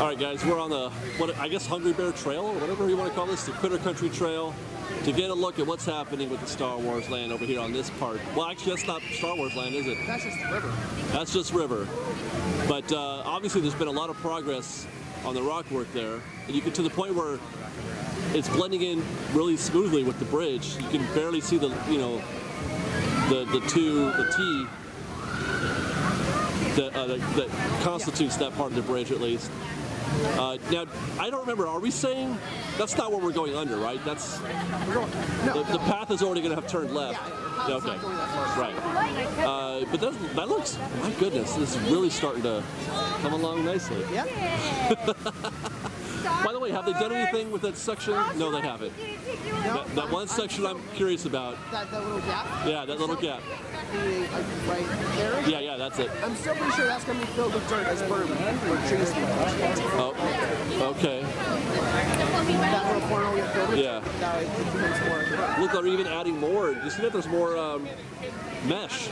All right, guys, we're on the, I guess Hungry Bear Trail, or whatever you want to call this, the Critter Country Trail, to get a look at what's happening with the Star Wars land over here on this part. Well, actually, that's not Star Wars land, is it? That's just river. That's just river. But obviously, there's been a lot of progress on the rock work there, and you get to the point where it's blending in really smoothly with the bridge. You can barely see the, you know, the T that constitutes that part of the bridge, at least. Now, I don't remember, are we saying, that's not where we're going under, right? That's, the path is already going to have turned left. Yeah, okay, right. But that looks, my goodness, this is really starting to come along nicely. Yeah. By the way, have they done anything with that section? No, they haven't. That one section I'm curious about. That little gap? Yeah, that little gap. Right there? Yeah, that's it. I'm still pretty sure that's going to be filled with dirt as berm or trees. Oh, okay. That little corner will get filled with yeah. Now it becomes more. Look, they're even adding more. You see that there's more mesh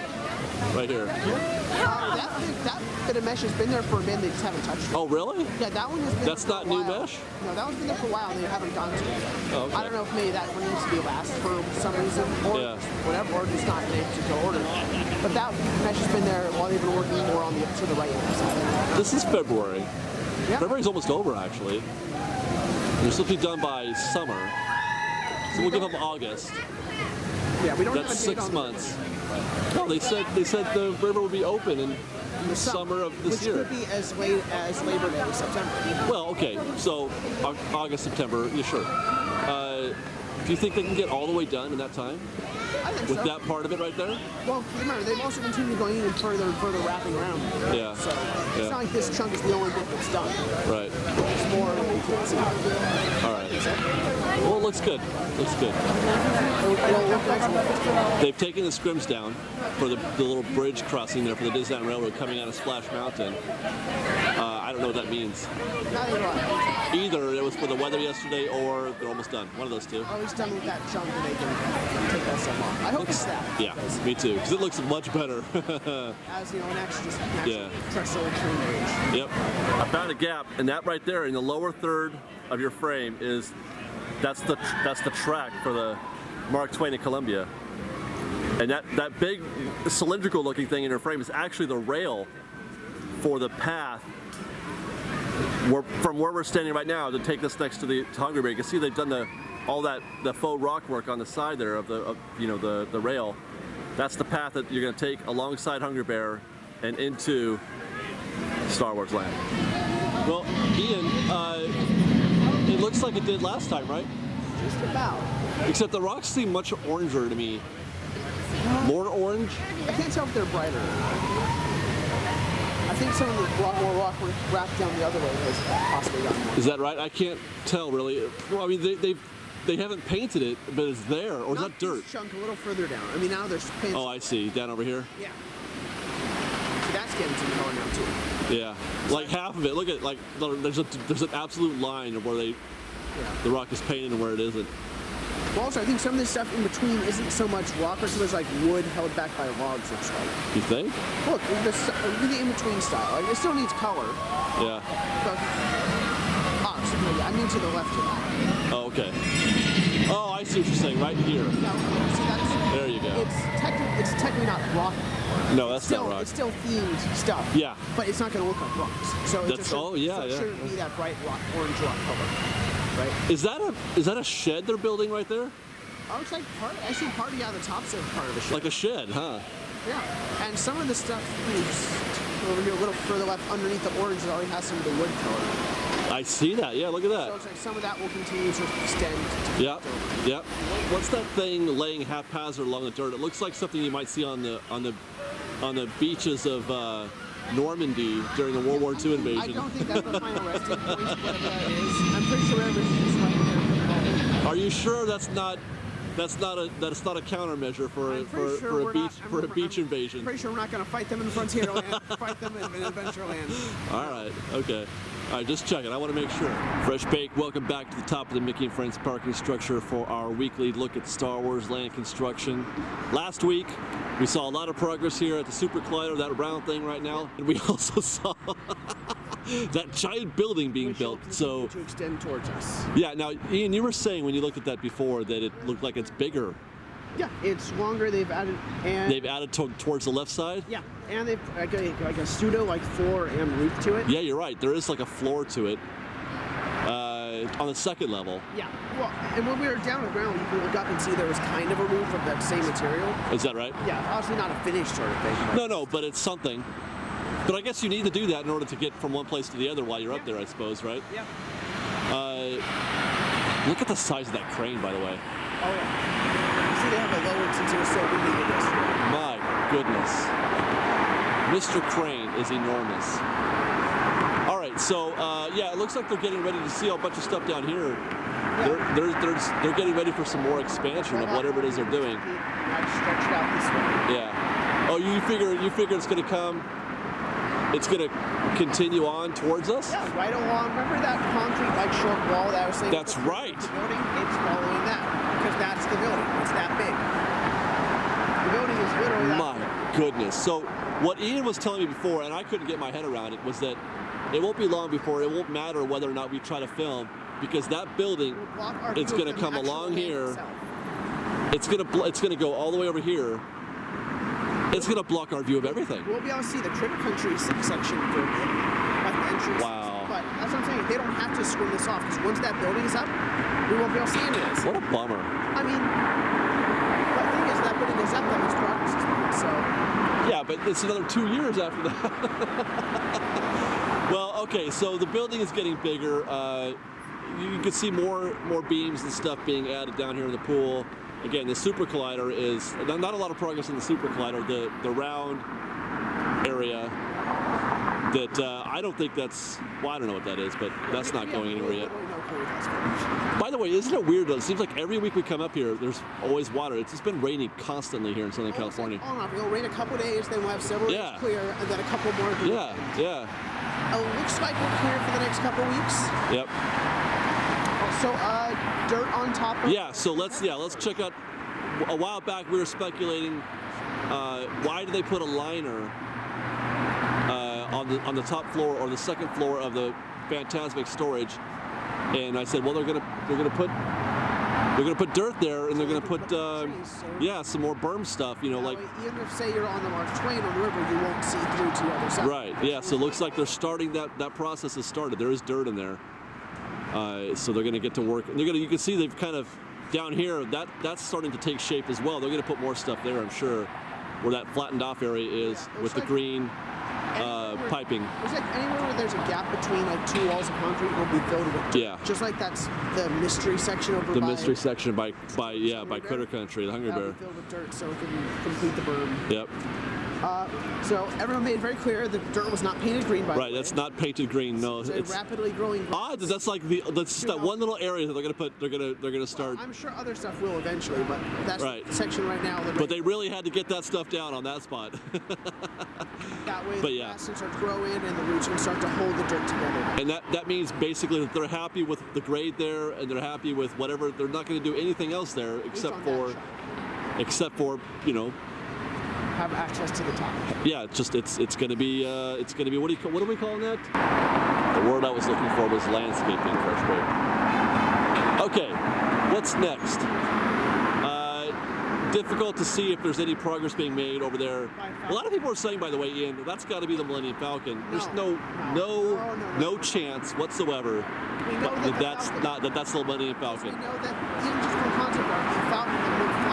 right here. That bit of mesh has been there for a minute, they just haven't touched it. Oh, really? Yeah, that one has been That's there for not a new while. mesh? No, that one's been there for a while and they haven't gone to it. Oh, okay. I don't know if maybe that one needs to be last for some reason or whatever, or just not in a particular order. But that mesh has been there while they've been working more on to the right hand side. This is February. Yeah. February's almost over, actually. They're supposed to be done by summer. So we'll give them August. Yeah, we don't That's have a date 6 on months. No, they said the river would be open in the summer of this year. Which could be as late as Labor Day, September. Well, okay, so August, September, yeah, sure. Do you think they can get all the way done in that time? I think with so. that part of it right there? Well, remember, they've also continued going even further and further wrapping around. Yeah. So it's not like this chunk is the only bit that's done. Right. There's more that we can see. All right. Well, it looks good. Looks good. It'll look nice. They've taken the scrims down for the little bridge crossing there for the Disneyland Railroad coming out of Splash Mountain. I don't know what that means. Either it was for the weather yesterday or they're almost done. One of those two. Always done with that chunk and they can take that stuff off. I hope it's that. Yeah, me too, because it looks much better. As you know, an extra just trestle train bridge. Yep. I found a gap, and that right there in the lower third of your frame is that's the track for the Mark Twain at Columbia. And that big cylindrical looking thing in your frame is actually the rail for the path from where we're standing right now to take this next to the Hungry Bear. You can see they've done the faux rock work on the side there of the rail. That's the path that you're going to take alongside Hungry Bear and into Star Wars Land. Well, Ian, it looks like it did last time, right? Just about. Except the rocks seem much oranger to me. More orange? I can't tell if they're brighter. I think some of the more rock wrapped down the other way has possibly gotten more. Is that right? I can't tell really. Well, I mean, they haven't painted it, but it's there, or is that dirt? This chunk a little further down. I mean, now there's paint. Oh, I see. Down over here? Yeah. So that's getting some color now too. Yeah. Like half of it. Look at, like, there's an absolute line of where the rock is painted and where it isn't. Well, also, I think some of this stuff in between isn't so much rock, or so there's like wood held back by logs, looks like. You think? Look, the in-between style. Like, it still needs color. Yeah. But, I mean to the left of that. Oh, okay. Oh, I see what you're saying. Right here. Now, see, there you go. It's technically not rock. No, that's not rock. It's still themed stuff. Yeah. But it's not going to look like rocks. So it shouldn't be that bright orange rock color. Right. Is that a shed they're building right there? Oh, it's like part of the top's part of a shed. Like a shed, huh? Yeah. And some of the stuff over here a little further left underneath the orange that already has some of the wood color. I see that. Yeah, look at that. So it's like some of that will continue to extend. Yep. What's that thing laying haphazard along the dirt? It looks like something you might see on the beaches of Normandy during the World War II invasion. I don't think that's the final resting point, whatever that is. I'm pretty sure everything's right there. Are you sure that's not a countermeasure for a beach invasion? I'm pretty sure we're not going to fight them in the frontier land, fight them in adventure land. All right, okay. All right, just checking. I want to make sure. Fresh Bake, welcome back to the top of the Mickey and Friends parking structure for our weekly look at Star Wars land construction. Last week, we saw a lot of progress here at the Super Collider, that round thing right now, and we also saw that giant building being Which will built. continue So to extend towards us. yeah, now Ian, you were saying when you looked at that before that it looked like it's bigger. Yeah, it's longer. They've added and They've added towards the left side. yeah, and they've like a pseudo floor and roof to it. Yeah, you're right. There is like a floor to it on the second level. Yeah. Well, and when we were down on the ground, you could look up and see there was kind of a roof of that same material. Is that right? Yeah, obviously not a finished sort of thing. But No, but it's something. But I guess you need to do that in order to get from one place to the other while you're up there, I suppose, right? Yeah. Look at the size of that crane, by the way. Oh yeah. See, they have it lowered since it was so windy yesterday. My goodness. Mr. Crane is enormous. All right, so yeah, it looks like they're getting ready to seal a bunch of stuff down here. They're getting ready for some more expansion of whatever it is they're doing. Stretched out this way. Yeah. Oh, you figure it's going to come. It's going to continue on towards us? Yeah, right along. Remember that concrete short wall that I was saying? That's right. The building, it's following that because that's the building. It's that big. The building is literally that My goodness. So what Ian was telling me before, and I couldn't get my head around it, was that it won't be long before it won't matter whether or not we try to film, because that building, it's going to come along here. It's going to go all the way over here. It's going to block our view of everything. We'll be able to see the Critter Country section for a bit, like the entrance. Wow. But that's what I'm saying. They don't have to swim this off because once that building is up, we won't be able to see any of this. What a bummer. I mean, the thing is that building is up, that means progress is made. So. Yeah, but it's another 2 years after that. Well, okay, so the building is getting bigger. You can see more beams and stuff being added down here in the pool. Again, the Super Collider is not a lot of progress in the Super Collider. The round area that I don't think that's, well, I don't know what that is, but that's not going anywhere yet. By the way, isn't it weird though? It seems like every week we come up here, there's always water. It's just been raining constantly here in Southern California. It'll rain a couple days, then we'll have several days clear, and then a couple more. Yeah. It looks like we're clear for the next couple weeks. Yep. So, dirt on top of. Yeah. So let's check out. A while back, we were speculating. Why do they put a liner on the top floor or the second floor of the Fantasmic storage? And I said, well, they're gonna put dirt there, and they're gonna put some more berm stuff. You know, like even if say you're on the Mark Twain on the river, you won't see through to the other side. Right. Yeah. So it looks like they're starting that process has started. There is dirt in there. So they're going to get to work. You can see they've kind of down here that's starting to take shape as well. They're going to put more stuff there, I'm sure, where that flattened off area is with the green piping. It's like anywhere where there's a gap between two walls of concrete will be filled with dirt. Yeah. Just like that's the mystery section over the by. mystery section by Critter Country, the Hungry Bear. That'll be filled with dirt so it can complete the berm. Yep. So everyone made very clear that dirt was not painted green, by the way. Right, that's not painted green. No, it's rapidly growing. That's like that's that one little area that they're gonna start. I'm sure other stuff will eventually, but that's right. the section right now. But they really had to get that stuff down on that spot. That way the grass can start to grow in and the roots can start to hold the dirt together. And that means basically that they're happy with the grade there, and they're happy with whatever. They're not going to do anything else there except for have access to the top. Yeah, it's going to be what are we calling that? The word I was looking for was landscaping, Freshway. Okay, what's next? Difficult to see if there's any progress being made over there. A lot of people are saying, by the way, Ian, that's got to be the Millennium Falcon. There's no chance whatsoever that's the Millennium Falcon. We know that even just from concept art,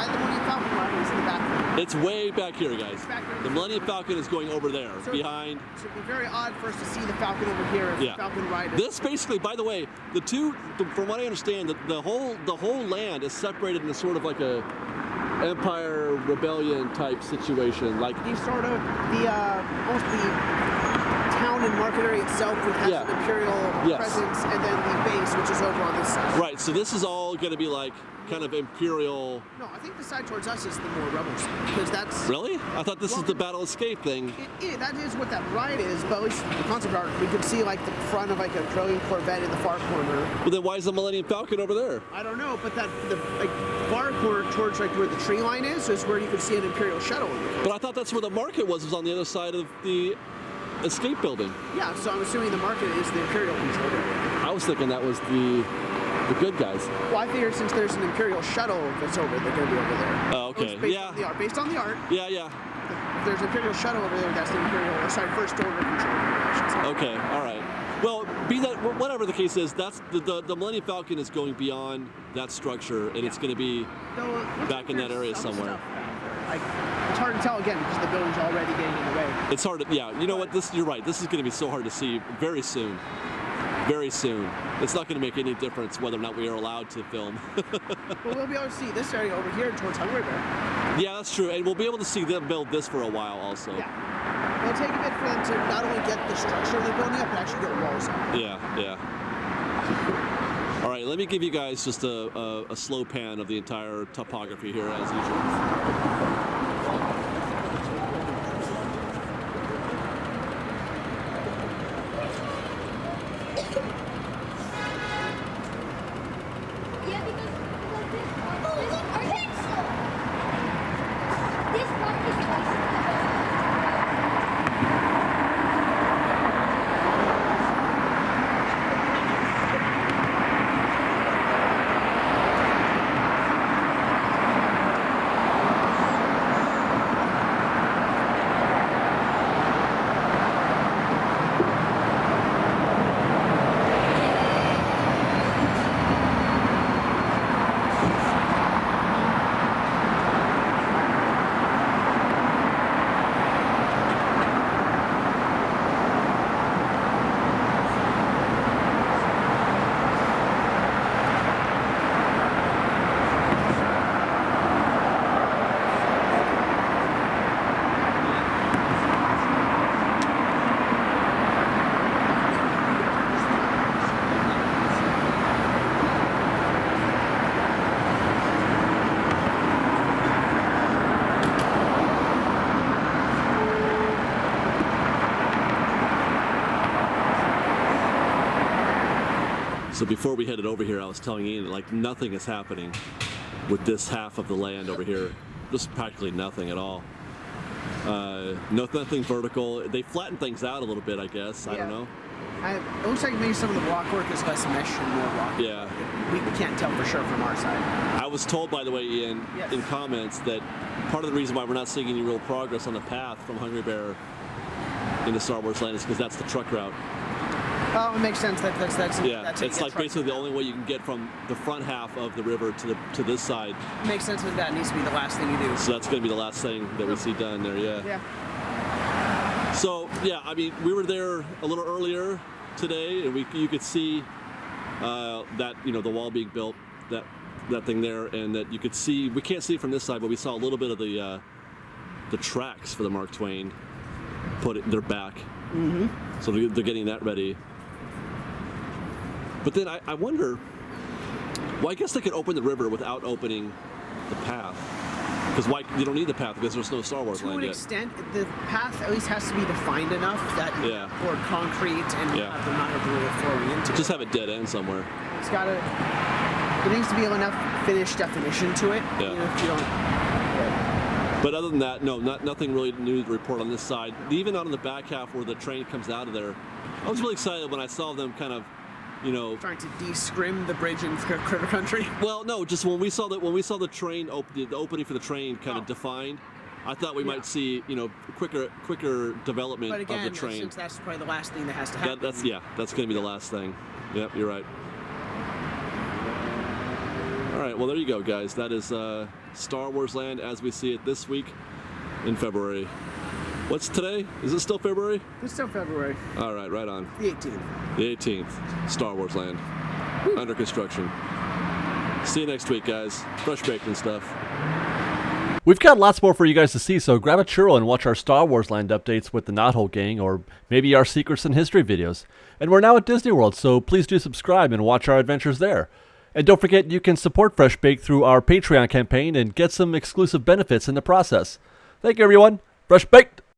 the Millennium Falcon ride is in the back. It's way back here, guys. The Millennium Falcon is going over there, behind. So it'd be very odd for us to see the Falcon over here if the Falcon ride is. This basically, by the way, from what I understand, the whole land is separated into sort of like a Empire Rebellion type situation, like the sort of almost the town and market area itself, which has an imperial presence, and then the base, which is over on this side. Right. So this is all going to be like kind of imperial. No, I think the side towards us is the more rebel side, because that's really. I thought this is the Battle Escape thing. That is what that ride is, but at least the concept art, we could see like the front of like a brilliant Corvette in the far corner. Well, then why is the Millennium Falcon over there? I don't know, but the far corner towards like where the tree line is where you could see an imperial shuttle. But I thought that's where the market was on the other side of the escape building. Yeah, so I'm assuming the market is the Imperial controlled area. I was thinking that was the good guys. Well, I figured since there's an Imperial shuttle that's over, they're going to be over there. Oh, okay. Based on the art. Yeah, yeah. If there's an Imperial shuttle over there, that's the Imperial, First Order controlled area, I should say. Okay, all right. Well, be that whatever the case is, that's the Millennium Falcon is going beyond that structure, and it's going to be back in that area somewhere. Like, it's hard to tell again because the building's already getting in the way. It's hard to, yeah. You know what? You're right. This is going to be so hard to see very soon. Very soon. It's not going to make any difference whether or not we are allowed to film. Well, we'll be able to see this area over here towards Hungry Bear. Yeah, that's true, and we'll be able to see them build this for a while also. Yeah. It'll take a bit for them to not only get the structure of the building up, but actually get walls up. Yeah, yeah. All right, let me give you guys just a slow pan of the entire topography here as usual. So before we headed over here, I was telling Ian, like, nothing is happening with this half of the land over here. Just practically nothing at all. Nothing vertical. They flattened things out a little bit, I guess. I don't know. It looks like maybe some of the block work is less mesh and more block. Yeah. We can't tell for sure from our side. I was told, by the way, Ian, in comments, that part of the reason why we're not seeing any real progress on the path from Hungry Bear into Star Wars Land is because that's the truck route. Oh, it makes sense. That's it's like basically the only way you can get from the front half of the river to this side. It makes sense that needs to be the last thing you do. So that's going to be the last thing that we see done there, Yeah. So, yeah, I mean, we were there a little earlier today, and you could see that, you know, the wall being built, that thing there, and that you could see, we can't see it from this side, but we saw a little bit of the tracks for the Mark Twain. They're back. Mm-hmm. So they're getting that ready. But then I wonder, well, I guess they could open the river without opening the path. Because why? You don't need the path because there's no Star Wars land yet. To an extent, the path at least has to be defined enough that you pour concrete and have them not have the way of flowing into it. Just have a dead end somewhere. It's got to, there needs to be enough finished definition to it. Yeah. You know, if you don't, But other than that, no, nothing really new to report on this side. Even out on the back half where the train comes out of there, I was really excited when I saw them kind of, you know, trying to de-scrim the bridge in Critter Country. Well, no, just when we saw the train, the opening for the train kind of defined, I thought we might see, you know, quicker development but again, of the train. Since that's probably the last thing that has to happen. That's going to be the last thing. Yep, you're right. All right, well, there you go, guys. That is Star Wars Land as we see it this week in February. What's today? Is it still February? It's still February. All right, right on. The 18th. The 18th. Star Wars Land. Woo. Under construction. See you next week, guys. Fresh baked and stuff. We've got lots more for you guys to see, so grab a churro and watch our Star Wars Land updates with the Knothole Gang, or maybe our Secrets and History videos. And we're now at Disney World, so please do subscribe and watch our adventures there. And don't forget, you can support Fresh Baked through our Patreon campaign and get some exclusive benefits in the process. Thank you, everyone. Fresh Baked!